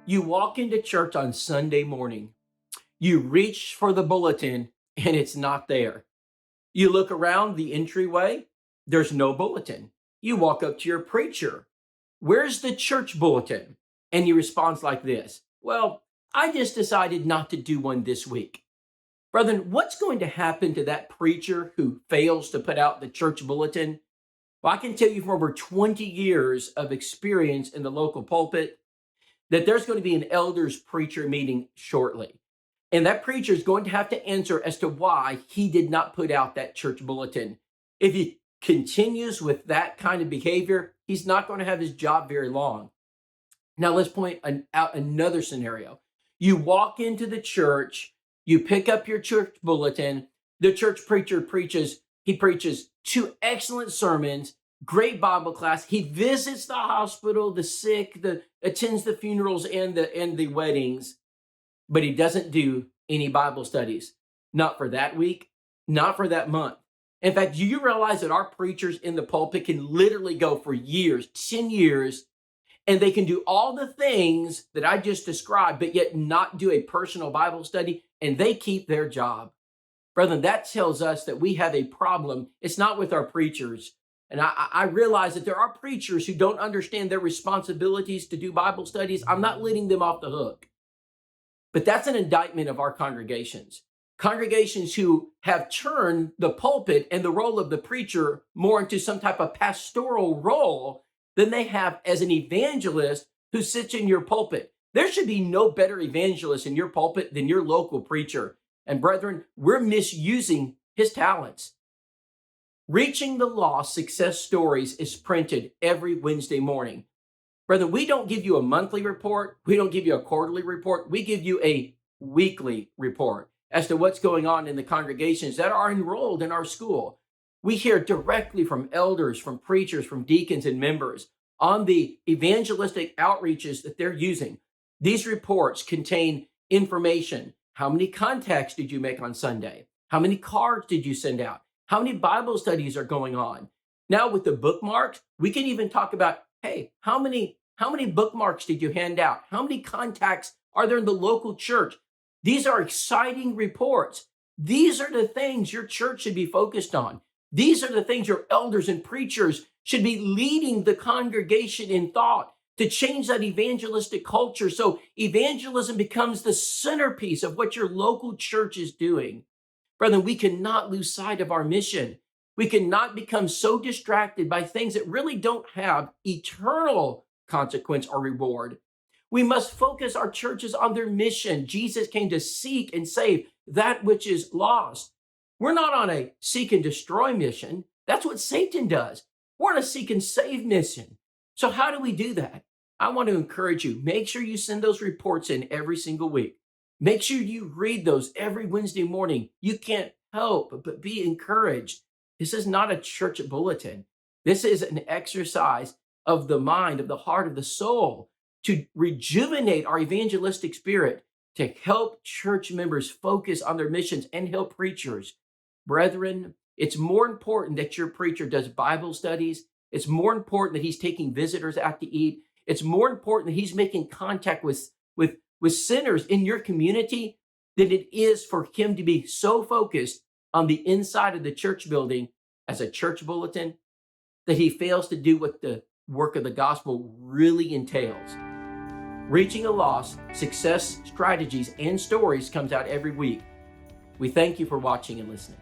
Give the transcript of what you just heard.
You walk into church on Sunday morning. You reach for the bulletin and it's not there. You look around the entryway, there's no bulletin. You walk up to your preacher. Where's the church bulletin? And he responds like this: well, I just decided not to do one this week. Brethren, what's going to happen to that preacher who fails to put out the church bulletin? Well, I can tell you from over 20 years of experience in the local pulpit that there's going to be an elders preacher meeting shortly. And that preacher is going to have to answer as to why he did not put out that church bulletin. If he continues with that kind of behavior, he's not going to have his job very long. Now, let's point out another scenario. You walk into the church, you pick up your church bulletin, the church preacher preaches 2 excellent sermons, great Bible class. He visits the hospital, the sick, attends the funerals and the weddings, but he doesn't do any Bible studies. Not for that week, not for that month. In fact, do you realize that our preachers in the pulpit can literally go for years, 10 years, and they can do all the things that I just described, but yet not do a personal Bible study, and they keep their job? Brethren, that tells us that we have a problem. It's not with our preachers. And I realize that there are preachers who don't understand their responsibilities to do Bible studies. I'm not letting them off the hook. But that's an indictment of our congregations. Congregations who have turned the pulpit and the role of the preacher more into some type of pastoral role than they have as an evangelist who sits in your pulpit. There should be no better evangelist in your pulpit than your local preacher. And brethren, we're misusing his talents. Reaching the Lost Success Stories is printed every Wednesday morning. Brethren, we don't give you a monthly report. We don't give you a quarterly report. We give you a weekly report as to what's going on in the congregations that are enrolled in our school. We hear directly from elders, from preachers, from deacons and members on the evangelistic outreaches that they're using. These reports contain information. How many contacts did you make on Sunday? How many cards did you send out? How many Bible studies are going on? Now with the bookmarks, we can even talk about, hey, how many bookmarks did you hand out? How many contacts are there in the local church? These are exciting reports. These are the things your church should be focused on. These are the things your elders and preachers should be leading the congregation in thought to change that evangelistic culture so evangelism becomes the centerpiece of what your local church is doing. Brethren, we cannot lose sight of our mission. We cannot become so distracted by things that really don't have eternal consequence or reward. We must focus our churches on their mission. Jesus came to seek and save that which is lost. We're not on a seek and destroy mission. That's what Satan does. We're on a seek and save mission. So how do we do that? I want to encourage you. Make sure you send those reports in every single week. Make sure you read those every Wednesday morning. You can't help but be encouraged. This is not a church bulletin. This is an exercise of the mind, of the heart, of the soul to rejuvenate our evangelistic spirit, to help church members focus on their missions and help preachers. Brethren, it's more important that your preacher does Bible studies. It's more important that he's taking visitors out to eat. It's more important that he's making contact with sinners in your community than it is for him to be so focused on the inside of the church building as a church bulletin that he fails to do what the work of the gospel really entails. Reaching a Lost, Success Strategies and Stories comes out every week. We thank you for watching and listening.